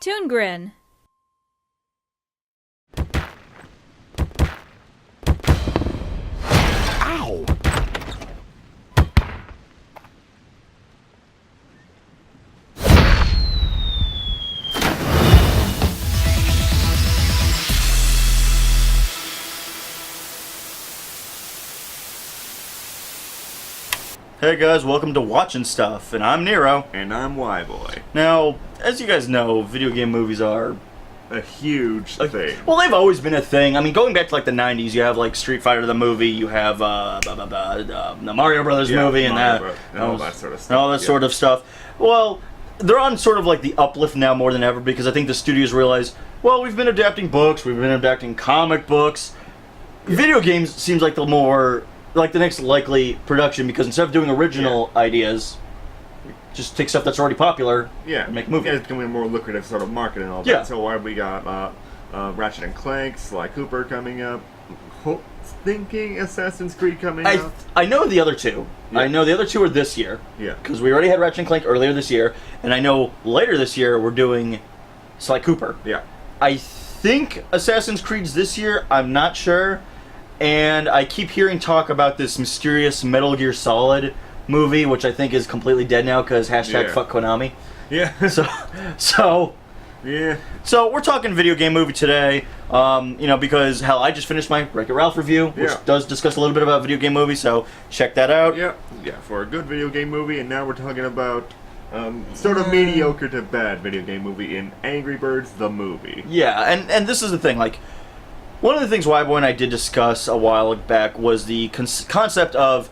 ToonGrin. Ow! Hey guys, welcome to Watchin' Stuff, and I'm Nero. And I'm WHYBOY. Now, as you guys know, video game movies are A huge thing. well, they've always been a thing. I mean, going back to like the '90s, you have like Street Fighter the movie, you have the Mario Brothers movie, and all that sort of stuff. and all that sort of stuff. Well, they're on sort of like the uplift now more than ever because I think the studios realize, well, we've been adapting books, we've been adapting comic books. Video games seems like the more like the next likely production because instead of doing original ideas, just take stuff that's already popular and make movies. Yeah, it's going to be a more lucrative sort of market and all that. Yeah. So why we got Ratchet and Clank, Sly Cooper coming up, thinking Assassin's Creed coming up. I know the other two. Yeah. I know the other two are this year. Yeah. Because we already had Ratchet and Clank earlier this year, and I know later this year we're doing Sly Cooper. Yeah. I think Assassin's Creed's this year. I'm not sure. And I keep hearing talk about this mysterious Metal Gear Solid movie, which I think is completely dead now because hashtag fuck Konami. Yeah. So Yeah. So we're talking video game movie today, because hell, I just finished my Wreck-It Ralph review, which does discuss a little bit about video game movies, so check that out. Yeah, for a good video game movie, and now we're talking about sort of mediocre to bad video game movie in Angry Birds the movie. Yeah, and this is the thing, like, one of the things WHYBOY and I did discuss a while back was the concept of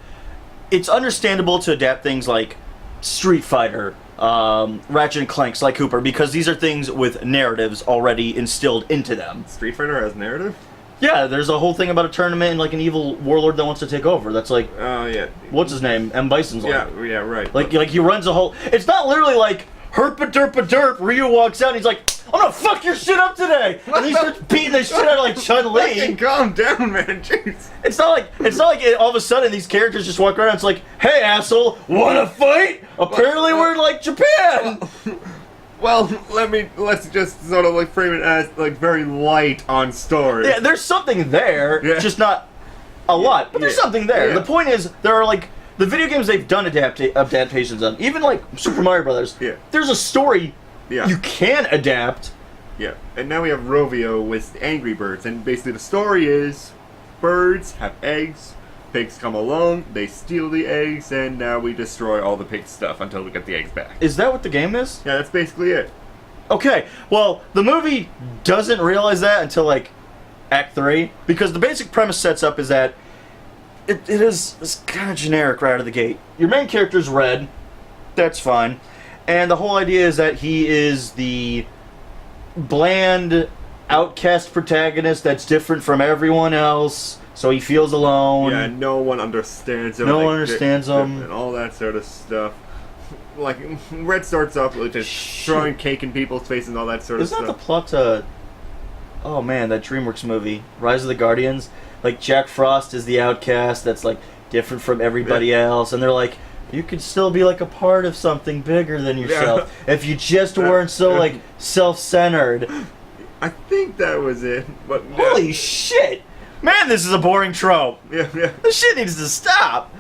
it's understandable to adapt things like Street Fighter, Ratchet and Clank, Sly Cooper, because these are things with narratives already instilled into them. Street Fighter has narrative? Yeah, there's a whole thing about a tournament and like an evil warlord that wants to take over. That's like, yeah. What's his name? M. Bison's like. Yeah, right. Like he runs a whole. It's not literally like herpa derp. Ryu walks out and he's like, I'm gonna fuck your shit up today, and he starts beating the shit out of like Chun-Li. Fucking calm down, man. Jeez. It's not like all of a sudden these characters just walk around. And it's like, hey asshole, wanna fight? Apparently we're like Japan. Well, let's just sort of like frame it as like very light on story. Yeah, there's something there, just not a lot, but there's something there. The point is, there are like the video games they've done adaptations on, even like Super Mario Brothers. Yeah. There's a story you can adapt. Yeah, and now we have Rovio with Angry Birds, and basically the story is birds have eggs, pigs come along, they steal the eggs, and now we destroy all the pig stuff until we get the eggs back. Is that what the game is? Yeah, that's basically it. Okay, well, the movie doesn't realize that until like Act 3, because the basic premise sets up is that it's kind of generic right out of the gate. Your main character's Red, that's fine, and the whole idea is that he is the bland outcast protagonist that's different from everyone else, so he feels alone. Yeah, no one understands him. No one understands him. And all that sort of stuff. Like, Red starts off with just throwing cake in people's faces and all that sort of stuff. Isn't that the plot to... Oh man, that DreamWorks movie, Rise of the Guardians? Like, Jack Frost is the outcast that's, like, different from everybody else, and they're like, you could still be, like, a part of something bigger than yourself if you just weren't so, like, self-centered. I think that was it, but... Holy shit! Man, this is a boring trope. Yeah. This shit needs to stop.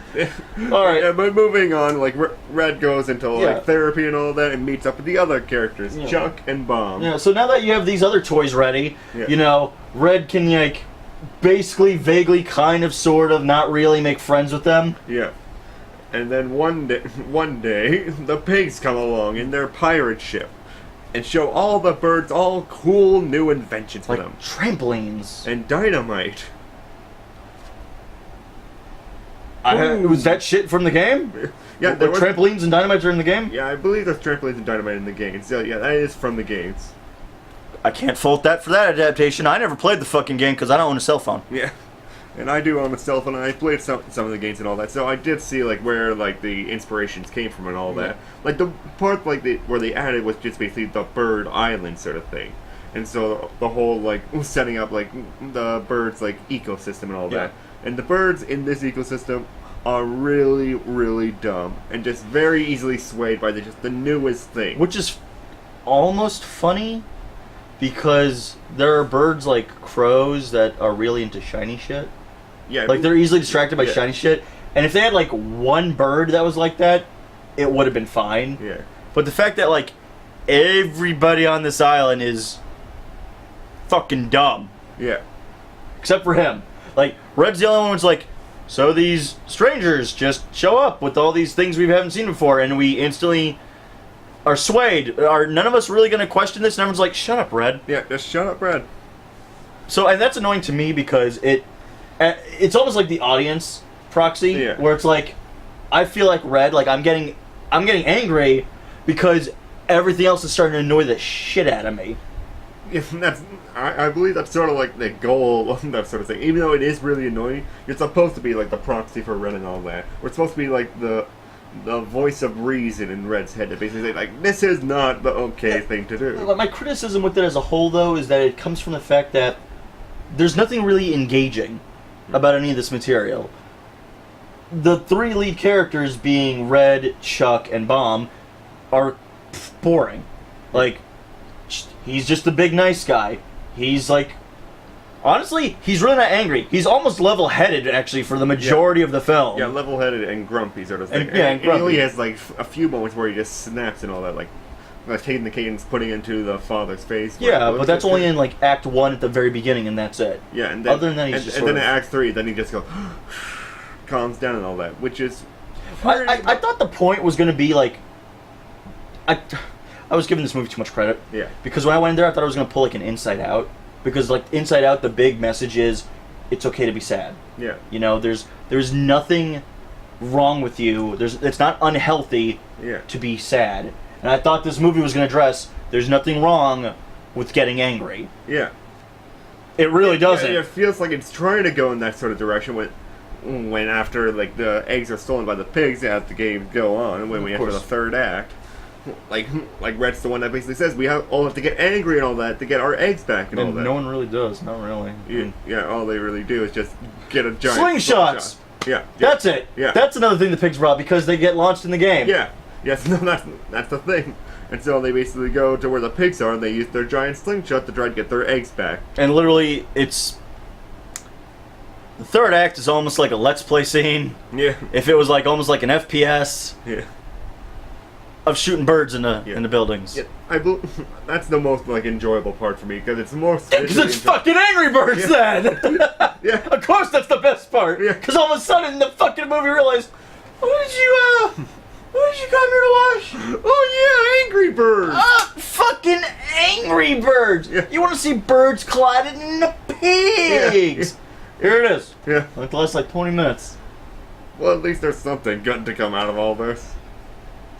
Alright. Yeah, but moving on, like, Red goes into, like, therapy and all that and meets up with the other characters, Chuck and Bomb. Yeah, so now that you have these other toys ready, Red can, like, basically, vaguely, kind of, sort of, not really make friends with them. Yeah. And then one day, the pigs come along in their pirate ship and show all the birds all cool new inventions for them. Trampolines. And dynamite. Was that shit from the game? Yeah, there were trampolines and dynamite are in the game? Yeah, I believe there's trampolines and dynamite in the game. So yeah, that is from the games. I can't fault that for that adaptation. I never played the fucking game because I don't own a cell phone. Yeah. And I do own a cell phone, and I played some of the games and all that, so I did see like where like the inspirations came from and all that. Like the part like where they added was just basically the bird island sort of thing, and so the whole like setting up like the birds like ecosystem and all that. And the birds in this ecosystem are really, really dumb and just very easily swayed by just the newest thing. Which is almost funny because there are birds like crows that are really into shiny shit. Yeah. Like, they're easily distracted by shiny shit. And if they had, like, one bird that was like that, it would have been fine. Yeah. But the fact that, like, everybody on this island is fucking dumb. Yeah. Except for him. Like, Red's the only one who's like, so these strangers just show up with all these things we haven't seen before, and we instantly are swayed. Are none of us really going to question this? And everyone's like, shut up, Red. Yeah, just shut up, Red. So, and that's annoying to me because it's almost like the audience proxy, where it's like, I feel like Red, like, I'm getting angry because everything else is starting to annoy the shit out of me. Yeah, I believe that's sort of like the goal of that sort of thing. Even though it is really annoying, you're supposed to be like the proxy for Red and all that. We're supposed to be like the voice of reason in Red's head to basically say, like, this is not the okay thing to do. My criticism with it as a whole, though, is that it comes from the fact that there's nothing really engaging about any of this material. The three lead characters, being Red, Chuck, and Bomb, are boring. Like, he's just a big nice guy. He's like, honestly, he's really not angry. He's almost level-headed, actually, for the majority of the film. Yeah, level-headed and grumpy sort of thing. And grumpy. He only has like a few moments where he just snaps and all that, like taking the cadence, putting it into the father's face. Yeah, but that's only in like Act 1 at the very beginning, and that's it. Yeah, and then, other than that, he's just and then in Act 3, then he just goes, calms down and all that, which is. I thought the point was going to be like, I was giving this movie too much credit. Yeah. Because when I went in there, I thought I was going to pull like an Inside Out. Because like Inside Out, the big message is, it's okay to be sad. Yeah. You know, there's nothing wrong with you. It's not unhealthy to be sad. And I thought this movie was going to address, there's nothing wrong with getting angry. Yeah. It really doesn't. Yeah, it feels like it's trying to go in that sort of direction when after like the eggs are stolen by the pigs as the game go on, and when we enter the third act. Like Red's the one that basically says we all have to get angry and all that to get our eggs back and all that. No one really does, not really. Yeah, all they really do is just get a giant slingshots. Yeah, that's it. Yeah, that's another thing the pigs brought because they get launched in the game. Yeah, yes, no, that's the thing. And so they basically go to where the pigs are and they use their giant slingshot to try to get their eggs back. And literally, it's the third act is almost like a Let's Play scene. Yeah. If it was like almost like an FPS. Yeah. Of shooting birds in the buildings. Yeah, that's the most like enjoyable part for me because it's more. Because it's fucking Angry Birds then. Yeah. Of course, that's the best part. Yeah. Because all of a sudden the fucking movie realized, what did you come here to watch? Oh yeah, Angry Birds. Fucking Angry Birds. Yeah. You want to see birds colliding into pigs? Yeah. Here it is. Yeah. Like the last 20 minutes. Well, at least there's something good to come out of all this.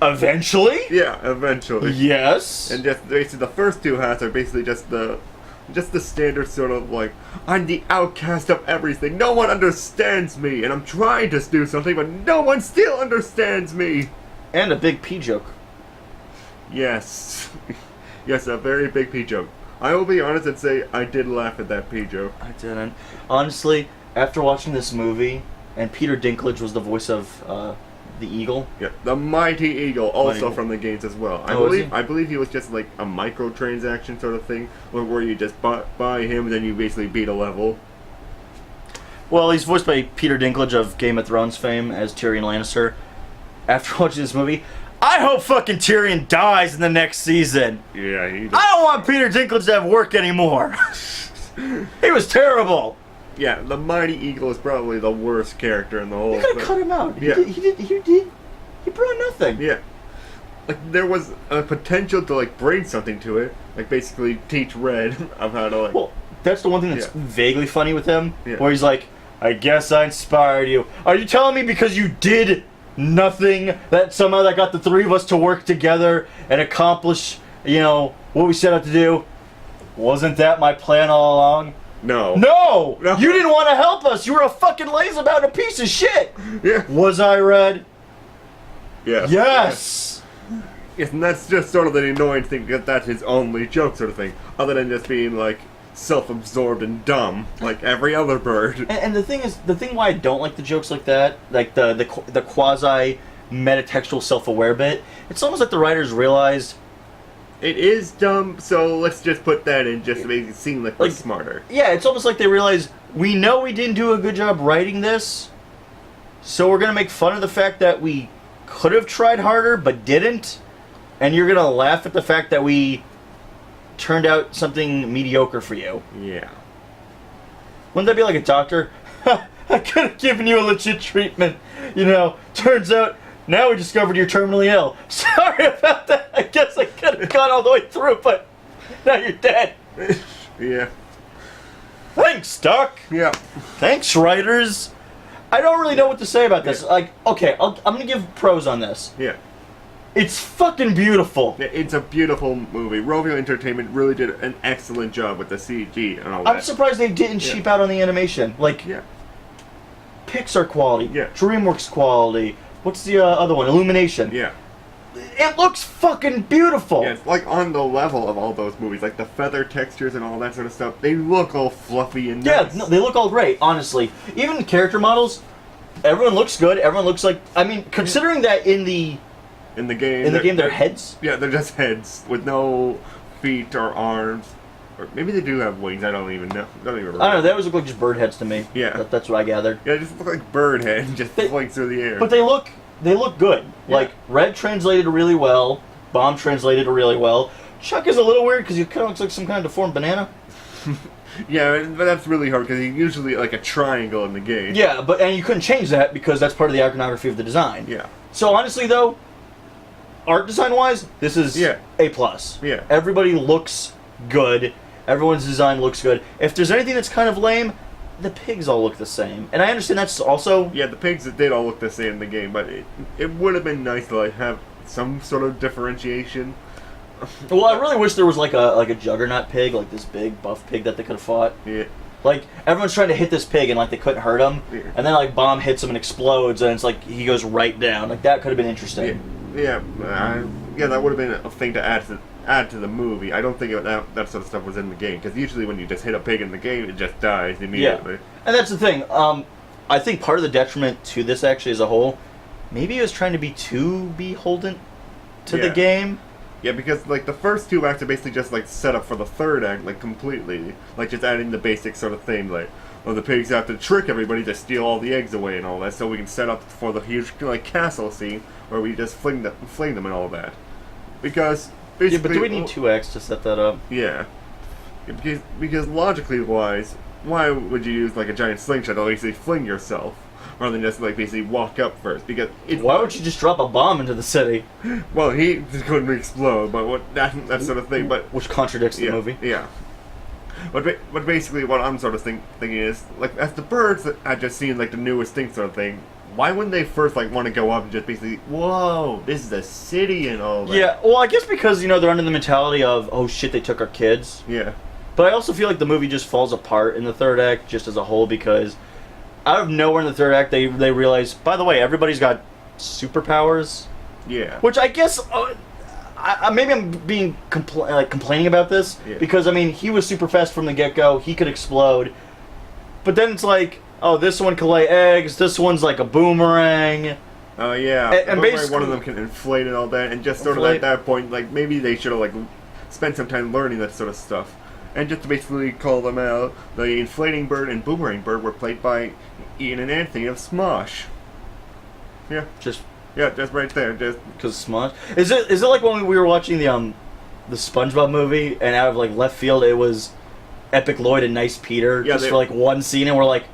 Eventually? Yeah, eventually. Yes. And just basically the first two halves are basically just the standard sort of like, I'm the outcast of everything. No one understands me, and I'm trying to do something, but no one still understands me. And a big pee joke. Yes. Yes, a very big pee joke. I will be honest and say I did laugh at that pee joke. I didn't. Honestly, after watching this movie, and Peter Dinklage was the voice of the eagle. Yeah, the Mighty Eagle, also from the games as well. I believe he was just like a microtransaction sort of thing, where you just buy him and then you basically beat a level. Well, he's voiced by Peter Dinklage of Game of Thrones fame as Tyrion Lannister. After watching this movie, I hope fucking Tyrion dies in the next season. Yeah, he does. I don't want Peter Dinklage to have work anymore. He was terrible. Yeah, the Mighty Eagle is probably the worst character in the whole thing. You could have cut him out. He brought nothing. Yeah. Like, there was a potential to, like, bring something to it. Like, basically teach Red of how to, like... Well, that's the one thing that's vaguely funny with him. Yeah. Where he's like, I guess I inspired you. Are you telling me because you did nothing that somehow that got the three of us to work together and accomplish, what we set out to do? Wasn't that my plan all along? No. No! You didn't want to help us! You were a fucking lazy-about a piece of shit! Yeah. Was I, Red? Yes. Yes! Yes, and that's just sort of the annoying thing, because that's his only joke sort of thing. Other than just being, like, self-absorbed and dumb, like every other bird. And the thing why I don't like the jokes like that, like the quasi-metatextual self-aware bit, it's almost like the writers realized It is dumb, so let's just put that in just to make it seem like we're Like, smarter. Yeah, it's almost like they realize, we know we didn't do a good job writing this, so we're going to make fun of the fact that we could have tried harder but didn't, and you're going to laugh at the fact that we turned out something mediocre for you. Yeah. Wouldn't that be like a doctor? I could have given you a legit treatment. Turns out, now we discovered you're terminally ill. Sorry about that. I guess I could have gone all the way through, but now you're dead. Yeah. Thanks, Doc. Yeah. Thanks, writers. I don't really know what to say about this. Yeah. I'm going to give pros on this. Yeah. It's fucking beautiful. Yeah, it's a beautiful movie. Rovio Entertainment really did an excellent job with the CG and all that. I'm surprised they didn't cheap out on the animation. Yeah. Pixar quality. Yeah. DreamWorks quality. What's the other one? Illumination. Yeah. It looks fucking beautiful. Yeah, it's like on the level of all those movies, like the feather textures and all that sort of stuff. They look all fluffy and nice. Yeah, no, they look all great, honestly. Even the character models, everyone looks good. Everyone looks like... I mean, considering that in the game, they're heads. Yeah, they're just heads with no feet or arms. Or maybe they do have wings. I don't even know. I don't know. They always look like just bird heads to me. Yeah. That's what I gathered. Yeah, they just look like bird heads just flying through the air. But they look good. Yeah. Like, Red translated really well. Bomb translated really well. Chuck is a little weird because he kind of looks like some kind of deformed banana. Yeah, but that's really hard because he's usually like a triangle in the game. Yeah, and you couldn't change that because that's part of the iconography of the design. Yeah. So honestly, though, art design wise, this is A+. Yeah. Everybody looks good. Everyone's design looks good. If there's anything that's kind of lame, the pigs all look the same. And I understand that's also... Yeah, the pigs did all look the same in the game, but it would have been nice to like have some sort of differentiation. Well, I really wish there was like a juggernaut pig, like this big buff pig that they could have fought. Yeah. Like, everyone's trying to hit this pig and like they couldn't hurt him. Yeah. And then like Bomb hits him and explodes and it's like he goes right down. Like that could have been interesting. Yeah, that would have been a thing to add to the movie. I don't think that sort of stuff was in the game, because usually when you just hit a pig in the game, it just dies immediately. Yeah. And that's the thing. I think part of the detriment to this actually as a whole, maybe he was trying to be too beholden to the game. Yeah, because like the first two acts are basically just like set up for the third act, like completely, like just adding the basic sort of thing, like, well, the pigs have to trick everybody to steal all the eggs away and all that, so we can set up for the huge like castle scene where we just fling them and all that. Because basically, Yeah, but do we need 2 acts to set that up? Yeah, because logically wise, why would you use like a giant slingshot to basically fling yourself rather than just like basically walk up first? Because why would you just drop a bomb into the city? Well, he just couldn't explode, but that sort of thing. But which contradicts the movie. Yeah. But basically, what I'm sort of thinking is, like, as the birds that I just seen, like the newest thing sort of thing, why wouldn't they first like want to go up and just basically, whoa, this is a city and all that? Yeah, well, I guess because they're under the mentality of, oh shit, they took our kids. Yeah. But I also feel like the movie just falls apart in the third act just as a whole because out of nowhere in the third act they realize, by the way, everybody's got superpowers. Yeah. Which I guess maybe I'm being complaining about this because I mean he was super fast from the get-go. He could explode, but then it's like, oh, this one can lay eggs. This one's like a boomerang. Oh yeah. And basically one of them can inflate and all that, and just sort of at that point, like maybe they should have like spent some time learning that sort of stuff. And just to basically call them out, the inflating bird and boomerang bird were played by Ian and Anthony of Smosh. Yeah. Just right there. Just because Smosh. Is it like when we were watching the SpongeBob movie and out of like left field it was Epic Lloyd and Nice Peter for like one scene and we're like,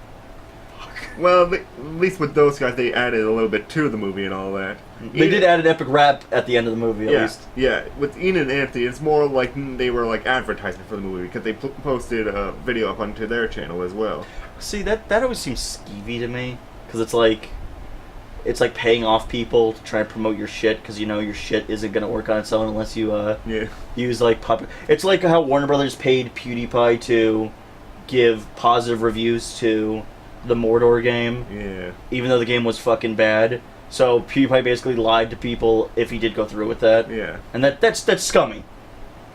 well, at least with those guys, they added a little bit to the movie and all that. They did add an epic rap at the end of the movie, at least. Yeah, with Ian and Anthony, it's more like they were like advertising for the movie because they posted a video up onto their channel as well. See, that always seems skeevy to me because it's like paying off people to try and promote your shit because your shit isn't gonna work on its own unless you use like puppet. It's like how Warner Brothers paid PewDiePie to give positive reviews to the Mordor game. Yeah. Even though the game was fucking bad. So PewDiePie basically lied to people if he did go through with that. Yeah. And that's scummy.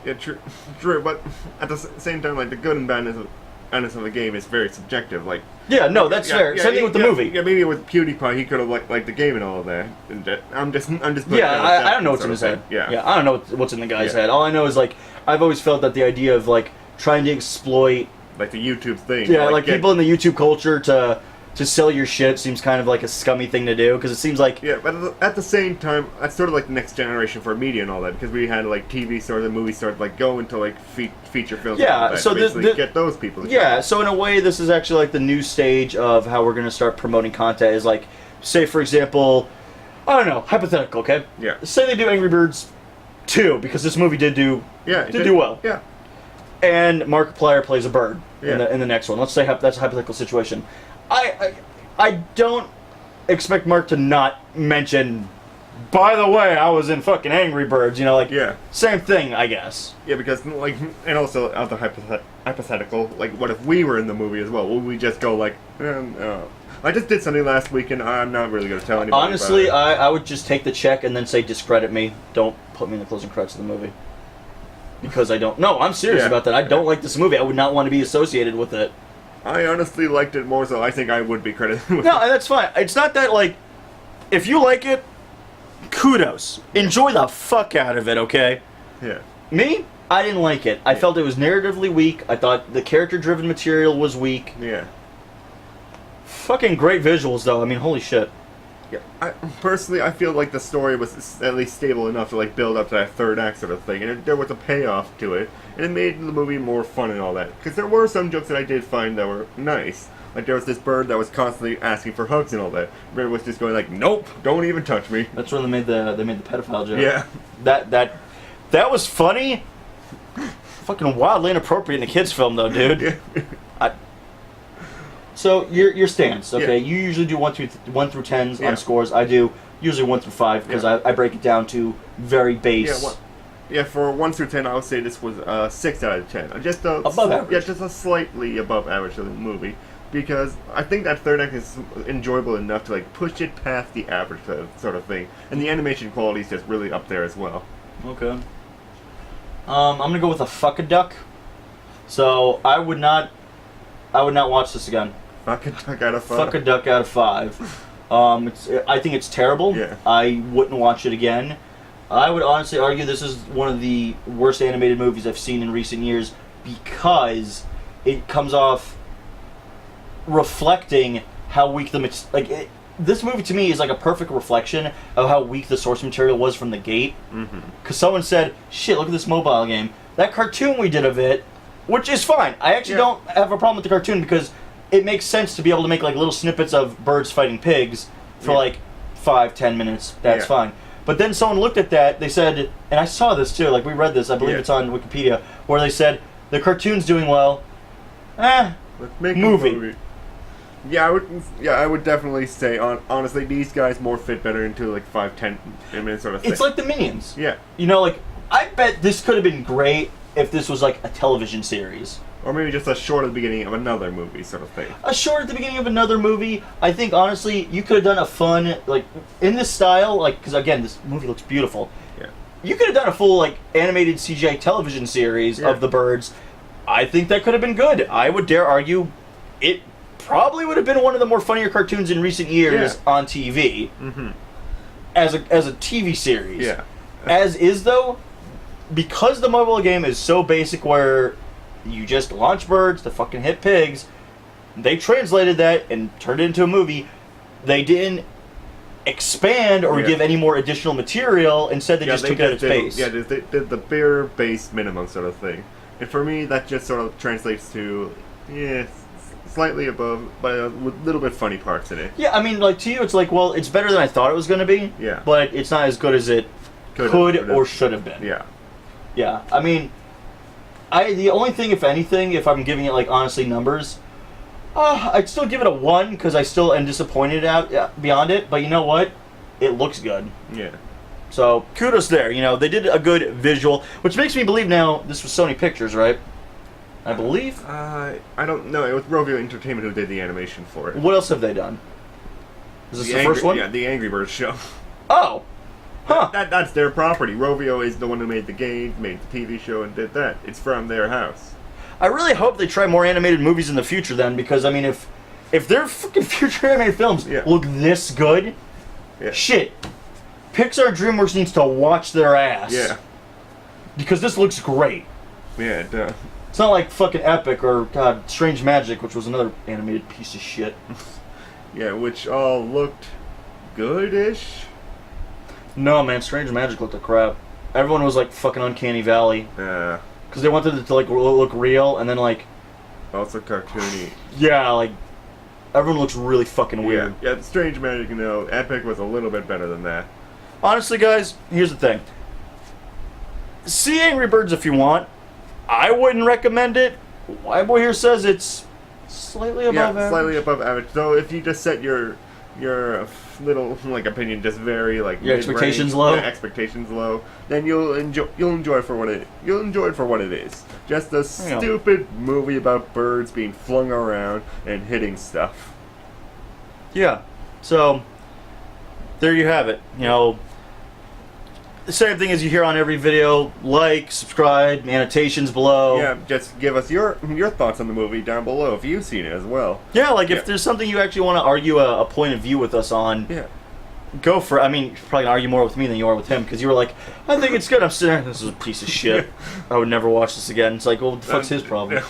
Yeah, true. But at the same time, like the good and badness of the game is very subjective. Like Yeah, no, that's fair. Same thing with the movie. Yeah, maybe with PewDiePie, he could have liked the game and all of that. And I'm just putting Yeah, I don't know what's in his head. Yeah, I don't know what's in the guy's head. All I know is like I've always felt that the idea of like trying to exploit like the YouTube thing. Yeah, like people in the YouTube culture to sell your shit seems kind of like a scummy thing to do because it seems like yeah, but at the same time, that's sort of like the next generation for media and all that because we had like TV stars and movie stars like go into like feature films. Yeah, and all that, so basically get those people. To yeah, so in a way, this is actually like the new stage of how we're gonna start promoting content. Is like, say for example, I don't know, hypothetical, okay? Yeah. Say they do Angry Birds 2 because this movie did do well. Yeah. And Markiplier plays a bird Yeah. in the next one. Let's say that's a hypothetical situation. I don't expect Mark to not mention, by the way, I was in fucking Angry Birds, like, same thing, I guess. Yeah, because, like, and also, other hypothetical, like, what if we were in the movie as well? Would we just go, like, I just did something last week and I'm not really going to tell anybody Honestly, about it. I would just take the check and then say, discredit me. Don't put me in the closing credits of the movie. Because I don't... No, I'm serious about that. I don't like this movie. I would not want to be associated with it. I honestly liked it more, so I think I would be credited with No, and that's fine. It's not that, like, if you like it, kudos. Enjoy the fuck out of it, okay? Yeah. Me? I didn't like it. I felt it was narratively weak. I thought the character-driven material was weak. Yeah. Fucking great visuals, though. I mean, holy shit. Yeah. Personally, I feel like the story was at least stable enough to, like, build up to that third act sort of thing, and there was a payoff to it, and it made the movie more fun and all that. Because there were some jokes that I did find that were nice. Like, there was this bird that was constantly asking for hugs and all that. Bird was just going like, nope, don't even touch me. That's when they made the pedophile joke. Yeah. That was funny. Fucking wildly inappropriate in a kids' film, though, dude. Yeah. So your stance, okay? Yeah. You usually do 1 through 10s on scores. I do usually 1 through 5 because I break it down to very base. Yeah, for 1 through 10, I would say this was 6 out of 10. Just above average. Yeah, just a slightly above average of the movie. Because I think that third act is enjoyable enough to like push it past the average sort of thing, and the animation quality is just really up there as well. Okay. I'm gonna go with a fuck a duck. So I would not watch this again. Fuck a duck out of 5. Fuck a duck out of 5. I think it's terrible. Yeah. I wouldn't watch it again. I would honestly argue this is one of the worst animated movies I've seen in recent years because it comes off reflecting how weak this movie to me is like a perfect reflection of how weak the source material was from the gate. Because someone said, shit, look at this mobile game. That cartoon we did of it, which is fine. I actually don't have a problem with the cartoon because it makes sense to be able to make like little snippets of birds fighting pigs for like 5-10 minutes. That's fine. But then someone looked at that, they said, and I saw this too, like we read this, I believe it's on Wikipedia, where they said, the cartoon's doing well, Let's make movie. a movie. Yeah, I would definitely say, honestly, these guys more fit better into like 5-10 minutes sort of thing. It's like the Minions. Yeah. Like, I bet this could have been great if this was like a television series. Or maybe just a short at the beginning of another movie sort of thing. A short at the beginning of another movie. I think, honestly, you could have done a fun, like, in this style, like, because again, this movie looks beautiful. Yeah. You could have done a full, like, animated CGI television series of the birds. I think that could have been good. I would dare argue it probably would have been one of the more funnier cartoons in recent years on TV. As a TV series. Yeah. As is, though, because the mobile game is so basic where you just launch birds to fucking hit pigs, they translated that and turned it into a movie. They didn't expand or give any more additional material. Instead, they just took it at its base. Yeah, they did the bare base minimum sort of thing. And for me, that just sort of translates to, slightly above, but with a little bit funny parts in it. Yeah, I mean, like, to you, it's like, well, it's better than I thought it was going to be. Yeah. But it's not as good as it could or should have been. Yeah. Yeah, I mean, the only thing, if anything, if I'm giving it, like, honestly, numbers, I'd still give it a 1, because I still am disappointed beyond it, but you know what? It looks good. Yeah. So, kudos there. They did a good visual, which makes me believe now this was Sony Pictures, right? I believe? I don't know. It was Rovio Entertainment who did the animation for it. What else have they done? Is this the first one? Yeah, the Angry Birds show. Oh! Huh. That's their property. Rovio is the one who made the game, made the TV show, and did that. It's from their house. I really hope they try more animated movies in the future then, because, I mean, if if their fucking future animated films Yeah. look this good, Yeah. shit, Pixar DreamWorks needs to watch their ass. Yeah. Because this looks great. Yeah, it does. It's not like fucking Epic or, God, Strange Magic, which was another animated piece of shit. Yeah, which all looked good-ish. No, man, Strange Magic looked like crap. Everyone was like fucking Uncanny Valley. Yeah. Because they wanted it to like look real, and then like, Also cartoony. yeah, like, everyone looks really fucking weird. Yeah, Strange Magic, Epic was a little bit better than that. Honestly, guys, here's the thing. See Angry Birds if you want. I wouldn't recommend it. WHYBOY here says it's slightly above average. Slightly above average. So if you just set your little opinion just very like Your mid-range, expectations low? yeah, expectations low, then you'll enjoy it for what it is. Just a stupid movie about birds being flung around and hitting stuff. Yeah. So, there you have it. The same thing as you hear on every video. Like, subscribe, annotations below. Yeah, just give us your thoughts on the movie down below if you've seen it as well. Yeah, like if there's something you actually want to argue a point of view with us on, Yeah. go for it. I mean, you're probably going to argue more with me than you are with him, because you were like, I think it's good. I'm sitting there, this is a piece of shit. I would never watch this again. It's like, well, what the fuck's his problem?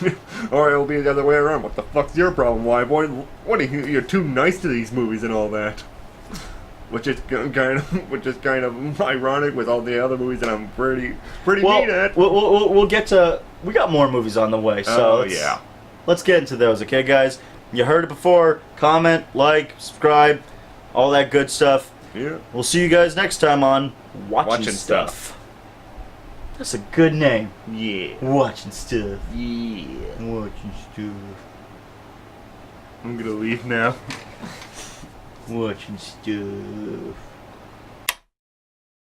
Or it'll be the other way around. What the fuck's your problem, WHYBOY? What are you're too nice to these movies and all that. Which is kind of ironic with all the other movies that I'm pretty mean at. We'll get to. We got more movies on the way, so let's get into those, okay, guys? You heard it before. Comment, like, subscribe, all that good stuff. Yeah. We'll see you guys next time on Watchin' Stuff. That's a good name. Yeah. Watchin' Stuff. Yeah. Watchin' Stuff. I'm gonna leave now. Watchin' Stuff.